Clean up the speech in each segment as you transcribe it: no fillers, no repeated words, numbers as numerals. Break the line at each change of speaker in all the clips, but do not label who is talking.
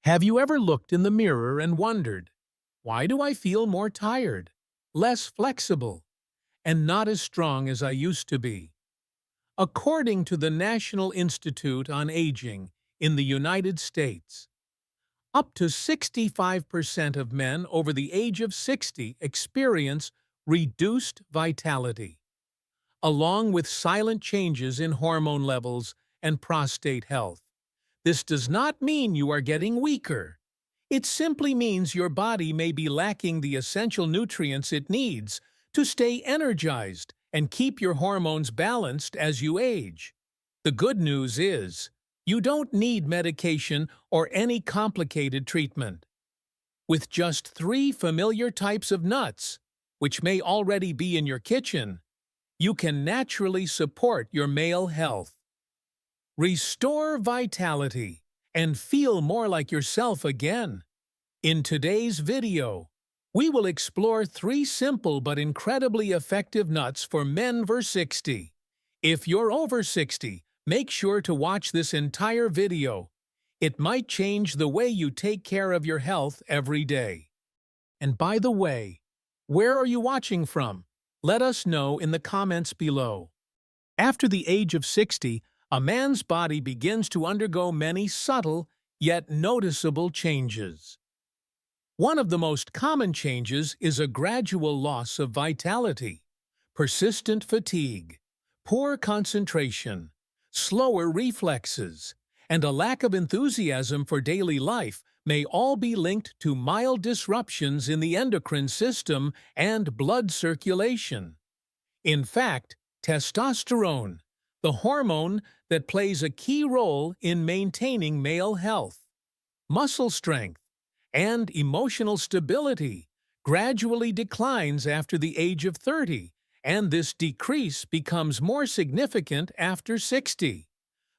Have you ever looked in the mirror and wondered, why do I feel more tired, less flexible, and not as strong as I used to be? According to the National Institute on Aging in the United States, up to 65% of men over the age of 60 experience reduced vitality, along with silent changes in hormone levels and prostate health. This does not mean you are getting weaker. It simply means your body may be lacking the essential nutrients it needs to stay energized and keep your hormones balanced as you age. The good news is, you don't need medication or any complicated treatment. With just 3 familiar types of nuts, which may already be in your kitchen, you can naturally support your male health. Restore vitality and feel more like yourself again. In today's video, we will explore 3 simple but incredibly effective nuts for men over 60. If you're over 60, make sure to watch this entire video. It might change the way you take care of your health every day. And by the way, where are you watching from? Let us know in the comments below. After the age of 60, a man's body begins to undergo many subtle, yet noticeable changes. One of the most common changes is a gradual loss of vitality. Persistent fatigue, poor concentration, slower reflexes, and a lack of enthusiasm for daily life may all be linked to mild disruptions in the endocrine system and blood circulation. In fact, testosterone, the hormone that plays a key role in maintaining male health, muscle strength, and emotional stability, gradually declines after the age of 30, and this decrease becomes more significant after 60.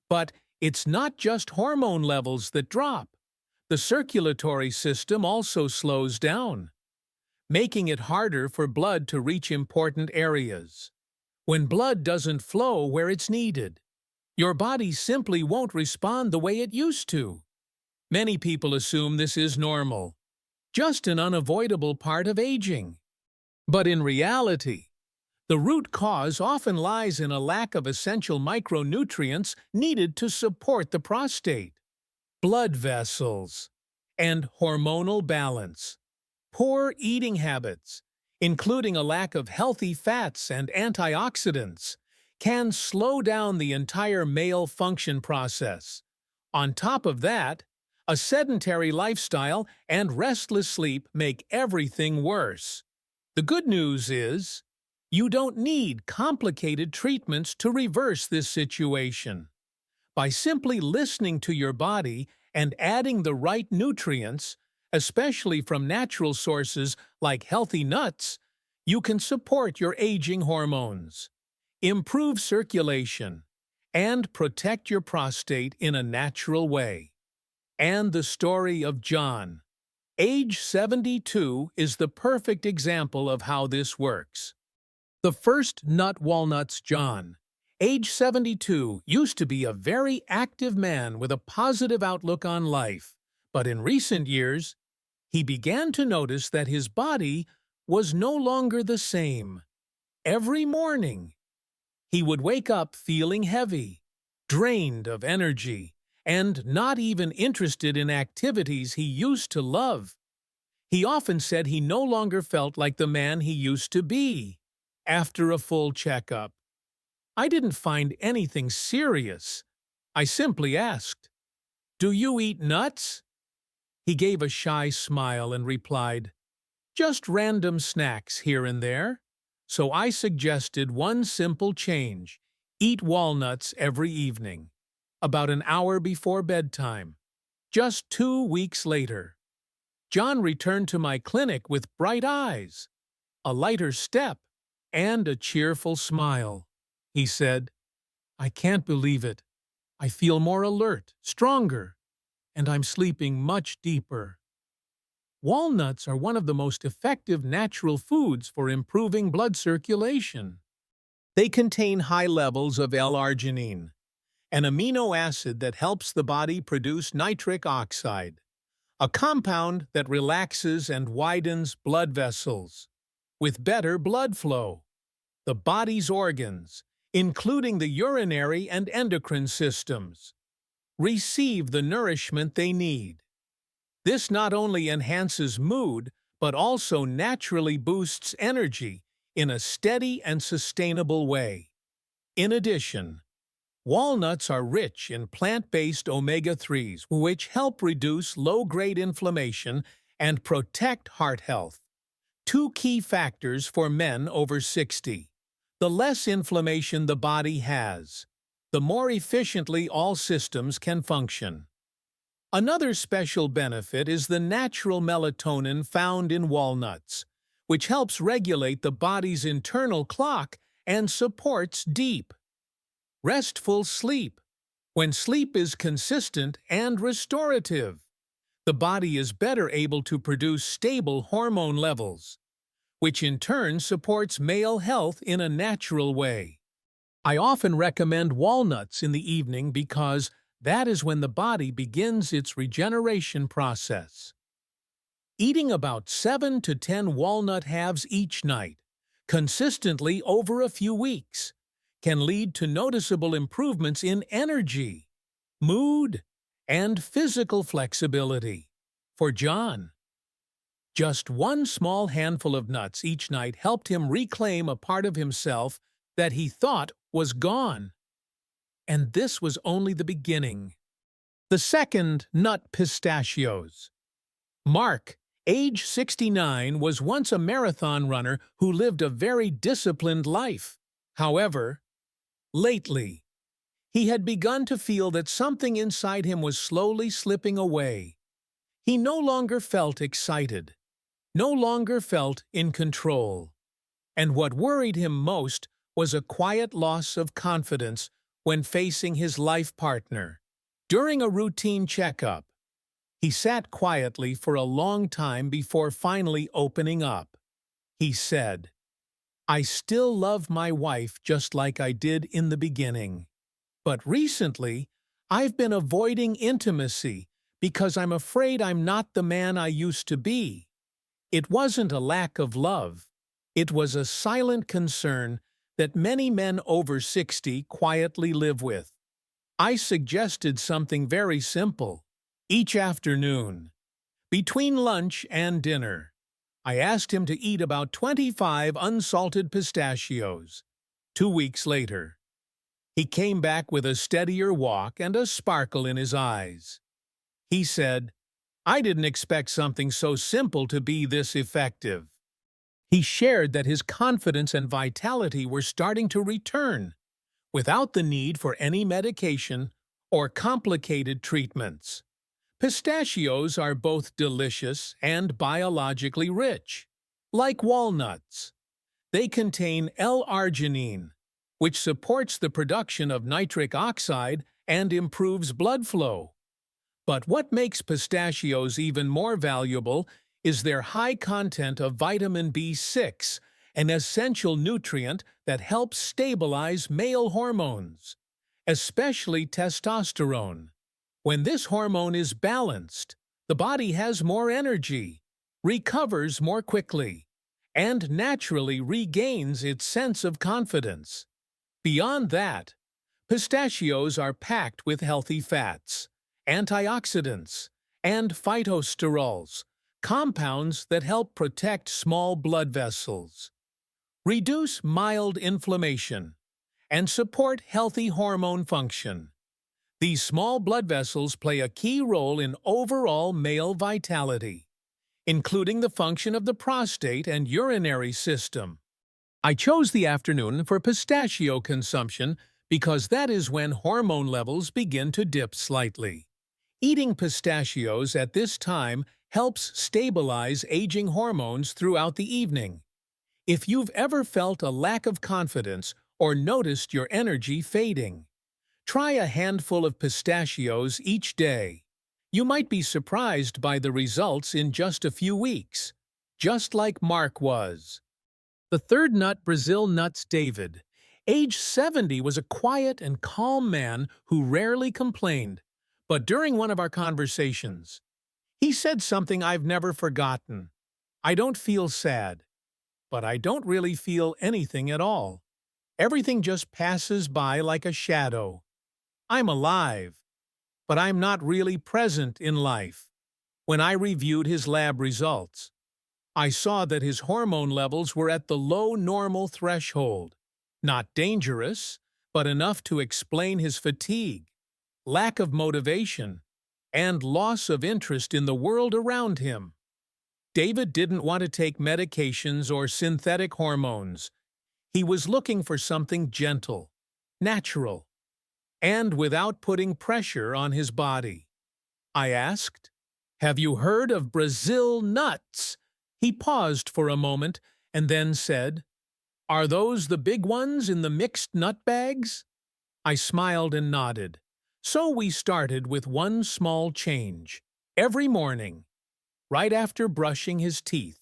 But it's not just hormone levels that drop. The circulatory system also slows down, making it harder for blood to reach important areas. When blood doesn't flow where it's needed, your body simply won't respond the way it used to. Many people assume this is normal, just an unavoidable part of aging. But in reality, the root cause often lies in a lack of essential micronutrients needed to support the prostate, blood vessels, and hormonal balance. Poor eating habits, including a lack of healthy fats and antioxidants, can slow down the entire male function process. On top of that, a sedentary lifestyle and restless sleep make everything worse. The good news is, you don't need complicated treatments to reverse this situation. By simply listening to your body and adding the right nutrients, especially from natural sources like healthy nuts, you can support your aging hormones, improve circulation, and protect your prostate in a natural way. And the story of John, age 72, is the perfect example of how this works. The first nut walnuts John, age 72, used to be a very active man with a positive outlook on life, but in recent years, he began to notice that his body was no longer the same. Every morning, he would wake up feeling heavy, drained of energy, and not even interested in activities he used to love. He often said he no longer felt like the man he used to be. After a full checkup, I didn't find anything serious. I simply asked, "Do you eat nuts?" He gave a shy smile and replied, "Just random snacks here and there." So I suggested one simple change: eat walnuts every evening, about an hour before bedtime. Just 2 weeks later, John returned to my clinic with bright eyes, a lighter step, and a cheerful smile. He said, "I can't believe it. I feel more alert, stronger, and I'm sleeping much deeper." Walnuts are one of the most effective natural foods for improving blood circulation. They contain high levels of L-arginine, an amino acid that helps the body produce nitric oxide, a compound that relaxes and widens blood vessels, with better blood flow. The body's organs, including the urinary and endocrine systems, receive the nourishment they need. This not only enhances mood, but also naturally boosts energy in a steady and sustainable way. In addition, walnuts are rich in plant-based omega-3s, which help reduce low-grade inflammation and protect heart health. Two key factors for men over 60. The less inflammation the body has, the more efficiently all systems can function. Another special benefit is the natural melatonin found in walnuts, which helps regulate the body's internal clock and supports deep, restful sleep. When sleep is consistent and restorative, the body is better able to produce stable hormone levels, which in turn supports male health in a natural way. I often recommend walnuts in the evening because that is when the body begins its regeneration process. Eating about 7 to 10 walnut halves each night, consistently over a few weeks, can lead to noticeable improvements in energy, mood, and physical flexibility. For John, just one small handful of nuts each night helped him reclaim a part of himself that he thought was gone. And this was only the beginning. The second nut, pistachios. Mark, age 69, was once a marathon runner who lived a very disciplined life. However, lately, he had begun to feel that something inside him was slowly slipping away. He no longer felt excited, no longer felt in control. And what worried him most was a quiet loss of confidence when facing his life partner. During a routine checkup, he sat quietly for a long time before finally opening up. He said, "I still love my wife just like I did in the beginning. But recently, I've been avoiding intimacy because I'm afraid I'm not the man I used to be." It wasn't a lack of love. It was a silent concern that many men over 60 quietly live with. I suggested something very simple. Each afternoon, between lunch and dinner, I asked him to eat about 25 unsalted pistachios. 2 weeks later, he came back with a steadier walk and a sparkle in his eyes. He said, "I didn't expect something so simple to be this effective." He shared that his confidence and vitality were starting to return, without the need for any medication or complicated treatments. Pistachios are both delicious and biologically rich. Like walnuts, they contain L-arginine, which supports the production of nitric oxide and improves blood flow. But what makes pistachios even more valuable is their high content of vitamin B6, an essential nutrient that helps stabilize male hormones, especially testosterone. When this hormone is balanced, the body has more energy, recovers more quickly, and naturally regains its sense of confidence. Beyond that, pistachios are packed with healthy fats, antioxidants, and phytosterols, compounds that help protect small blood vessels, reduce mild inflammation, and support healthy hormone function. These small blood vessels play a key role in overall male vitality, including the function of the prostate and urinary system. I chose the afternoon for pistachio consumption because that is when hormone levels begin to dip slightly. Eating pistachios at this time helps stabilize aging hormones throughout the evening. If you've ever felt a lack of confidence or noticed your energy fading, try a handful of pistachios each day. You might be surprised by the results in just a few weeks, just like Mark was. The third nut, Brazil nuts. David, age 70, was a quiet and calm man who rarely complained. But during one of our conversations, He said something I've never forgotten. I don't feel sad, but I don't really feel anything at all. Everything just passes by like a shadow. I'm alive, but I'm not really present in life. When I reviewed his lab results, I saw that his hormone levels were at the low normal threshold. Not dangerous, but enough to explain his fatigue, lack of motivation, and loss of interest in the world around him. David didn't want to take medications or synthetic hormones. He was looking for something gentle, natural, and without putting pressure on his body. I asked, "Have you heard of Brazil nuts?" He paused for a moment and then said, "Are those the big ones in the mixed nut bags?" I smiled and nodded. So we started with one small change. Every morning, right after brushing his teeth,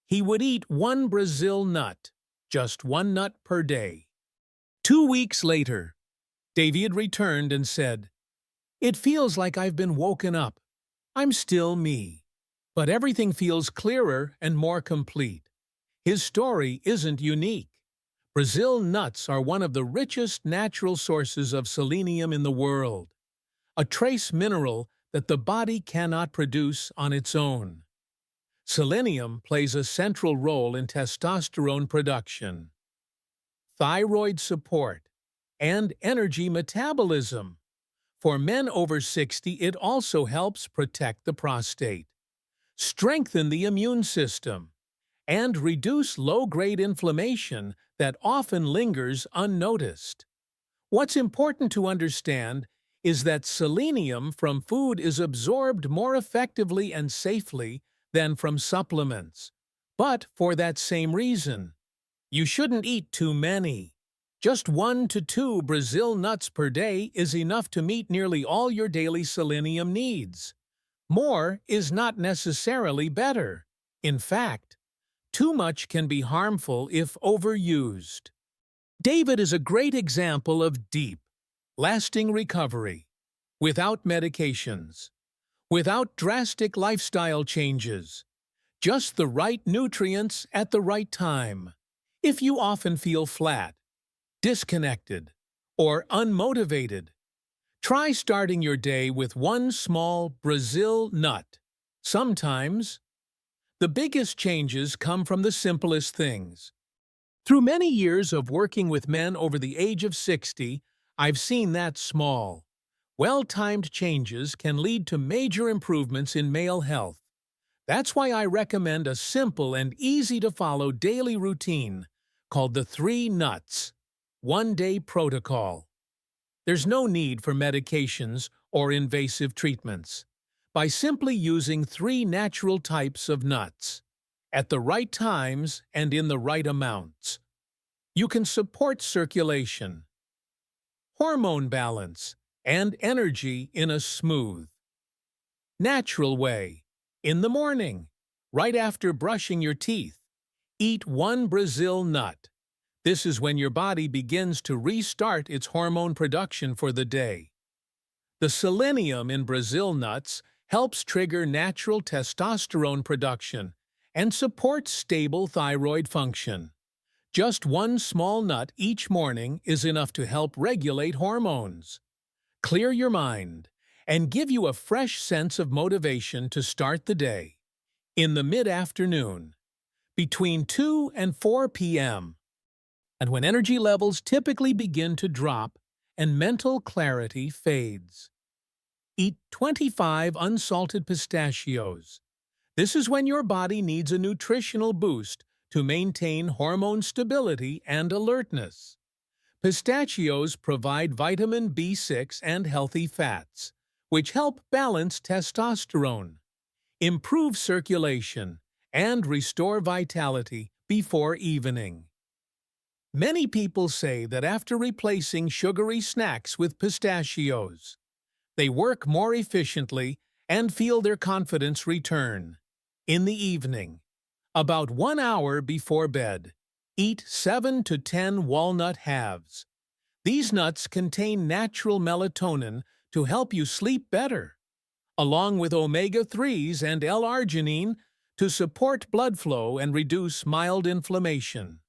he would eat one Brazil nut, just one nut per day. 2 weeks later, David returned and said, "It feels like I've been woken up. I'm still me, but everything feels clearer and more complete." His story isn't unique. Brazil nuts are one of the richest natural sources of selenium in the world, a trace mineral that the body cannot produce on its own. Selenium plays a central role in testosterone production, thyroid support, and energy metabolism. For men over 60, it also helps protect the prostate, strengthen the immune system, and reduce low-grade inflammation that often lingers unnoticed. What's important to understand is that selenium from food is absorbed more effectively and safely than from supplements. But for that same reason, you shouldn't eat too many. Just 1 to 2 Brazil nuts per day is enough to meet nearly all your daily selenium needs. More is not necessarily better. In fact, too much can be harmful if overused. David is a great example of deep, lasting recovery, without medications, without drastic lifestyle changes, just the right nutrients at the right time. If you often feel flat, disconnected, or unmotivated, try starting your day with one small Brazil nut. Sometimes, the biggest changes come from the simplest things. Through many years of working with men over the age of 60, I've seen that small, well-timed changes can lead to major improvements in male health. That's why I recommend a simple and easy-to-follow daily routine called the 3 Nuts, One-Day Protocol. There's no need for medications or invasive treatments. By simply using 3 natural types of nuts, at the right times and in the right amounts, you can support circulation, hormone balance, and energy in a smooth, natural way. In the morning, right after brushing your teeth, eat 1 Brazil nut. This is when your body begins to restart its hormone production for the day. The selenium in Brazil nuts helps trigger natural testosterone production and supports stable thyroid function. Just 1 small nut each morning is enough to help regulate hormones, clear your mind, and give you a fresh sense of motivation to start the day. In the mid-afternoon, between 2 and 4 p.m., and when energy levels typically begin to drop and mental clarity fades. Eat 25 unsalted pistachios. This is when your body needs a nutritional boost to maintain hormone stability and alertness. Pistachios provide vitamin B6 and healthy fats, which help balance testosterone, improve circulation, and restore vitality before evening. Many people say that after replacing sugary snacks with pistachios, they work more efficiently and feel their confidence return. In the evening, about 1 hour before bed, eat 7 to 10 walnut halves. These nuts contain natural melatonin to help you sleep better, along with omega-3s and L-arginine to support blood flow and reduce mild inflammation.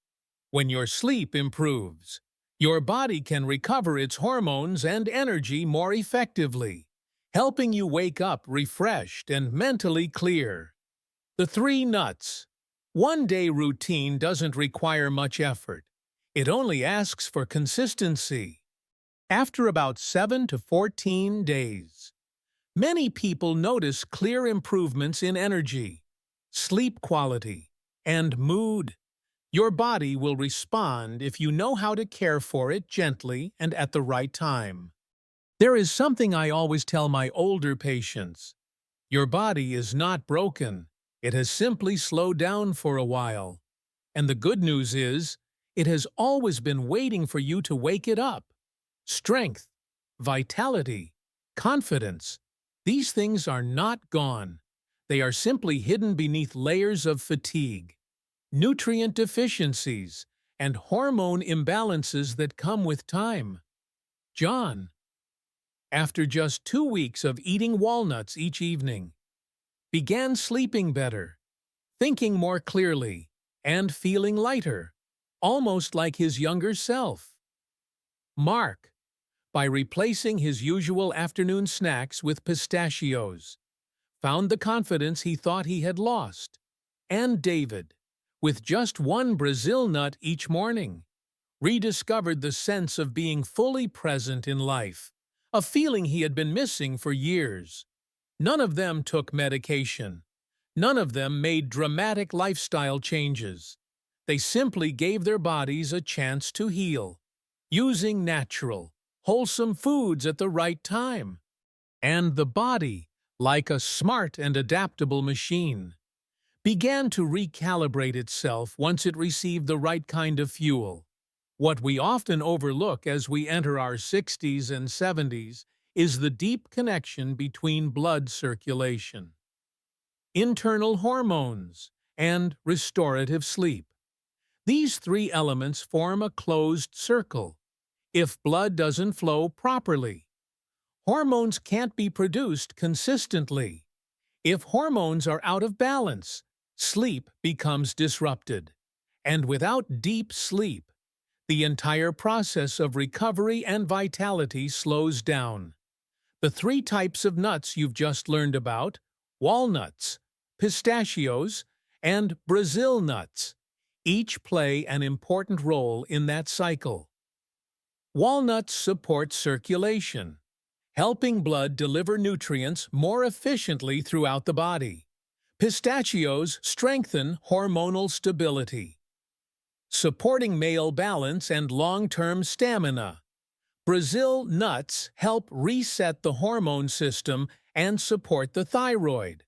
When your sleep improves, your body can recover its hormones and energy more effectively, helping you wake up refreshed and mentally clear. The 3 nuts. One-day routine doesn't require much effort. It only asks for consistency. After about 7 to 14 days, many people notice clear improvements in energy, sleep quality, and mood. Your body will respond if you know how to care for it gently and at the right time. There is something I always tell my older patients. Your body is not broken. It has simply slowed down for a while. And the good news is, it has always been waiting for you to wake it up. Strength, vitality, confidence. These things are not gone. They are simply hidden beneath layers of fatigue, nutrient deficiencies, and hormone imbalances that come with time. John, after just 2 weeks of eating walnuts each evening, began sleeping better, thinking more clearly, and feeling lighter, almost like his younger self. Mark, by replacing his usual afternoon snacks with pistachios, found the confidence he thought he had lost. And David, with just 1 Brazil nut each morning, rediscovered the sense of being fully present in life, a feeling he had been missing for years. None of them took medication. None of them made dramatic lifestyle changes. They simply gave their bodies a chance to heal, using natural, wholesome foods at the right time. And the body, like a smart and adaptable machine, began to recalibrate itself once it received the right kind of fuel. What we often overlook as we enter our 60s and 70s is the deep connection between blood circulation, internal hormones, and restorative sleep. These 3 elements form a closed circle. If blood doesn't flow properly, hormones can't be produced consistently. If hormones are out of balance, sleep becomes disrupted. And without deep sleep, the entire process of recovery and vitality slows down. The 3 types of nuts you've just learned about, walnuts, pistachios, and Brazil nuts, each play an important role in that cycle. Walnuts support circulation, helping blood deliver nutrients more efficiently throughout the body. Pistachios strengthen hormonal stability, supporting male balance and long-term stamina. Brazil nuts help reset the hormone system and support the thyroid,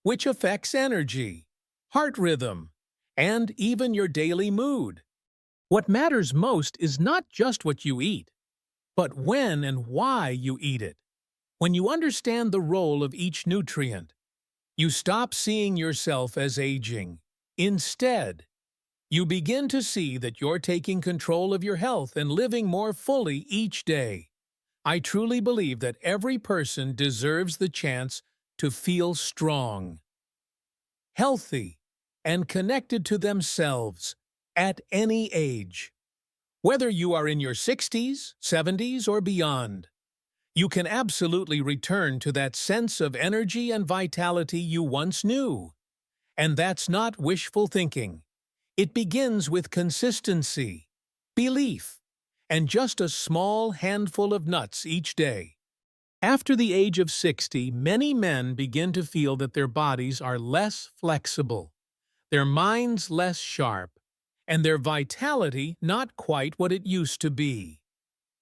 which affects energy, heart rhythm, and even your daily mood. What matters most is not just what you eat, but when and why you eat it. When you understand the role of each nutrient, you stop seeing yourself as aging. Instead, you begin to see that you're taking control of your health and living more fully each day. I truly believe that every person deserves the chance to feel strong, healthy, and connected to themselves at any age. Whether you are in your 60s, 70s, or beyond, you can absolutely return to that sense of energy and vitality you once knew. And that's not wishful thinking. It begins with consistency, belief, and just a small handful of nuts each day. After the age of 60, many men begin to feel that their bodies are less flexible, their minds less sharp, and their vitality not quite what it used to be.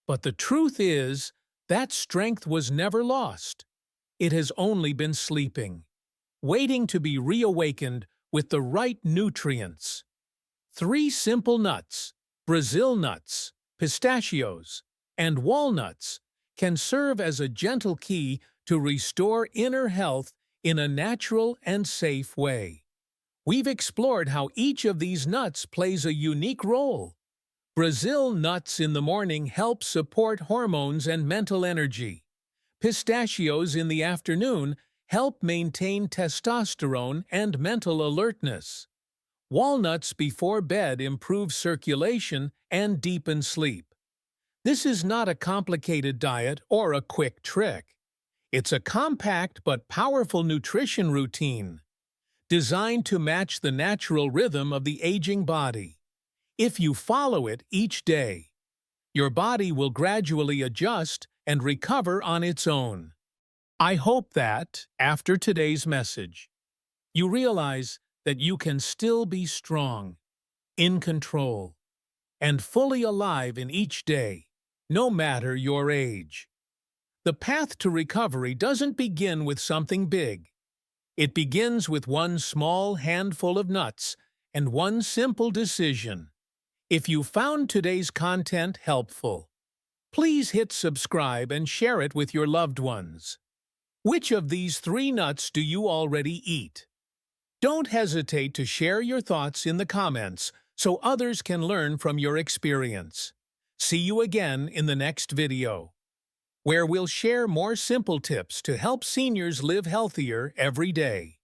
But the truth is, that strength was never lost. It has only been sleeping, waiting to be reawakened with the right nutrients. 3 simple nuts, Brazil nuts, pistachios, and walnuts, can serve as a gentle key to restore inner health in a natural and safe way. We've explored how each of these nuts plays a unique role. Brazil nuts in the morning help support hormones and mental energy. Pistachios in the afternoon help maintain testosterone and mental alertness. Walnuts before bed improve circulation and deepen sleep. This is not a complicated diet or a quick trick. It's a compact but powerful nutrition routine, designed to match the natural rhythm of the aging body. If you follow it each day, your body will gradually adjust and recover on its own. I hope that, after today's message, you realize that you can still be strong, in control, and fully alive in each day, no matter your age. The path to recovery doesn't begin with something big. It begins with one small handful of nuts and one simple decision. If you found today's content helpful, please hit subscribe and share it with your loved ones. Which of these 3 nuts do you already eat? Don't hesitate to share your thoughts in the comments so others can learn from your experience. See you again in the next video, where we'll share more simple tips to help seniors live healthier every day.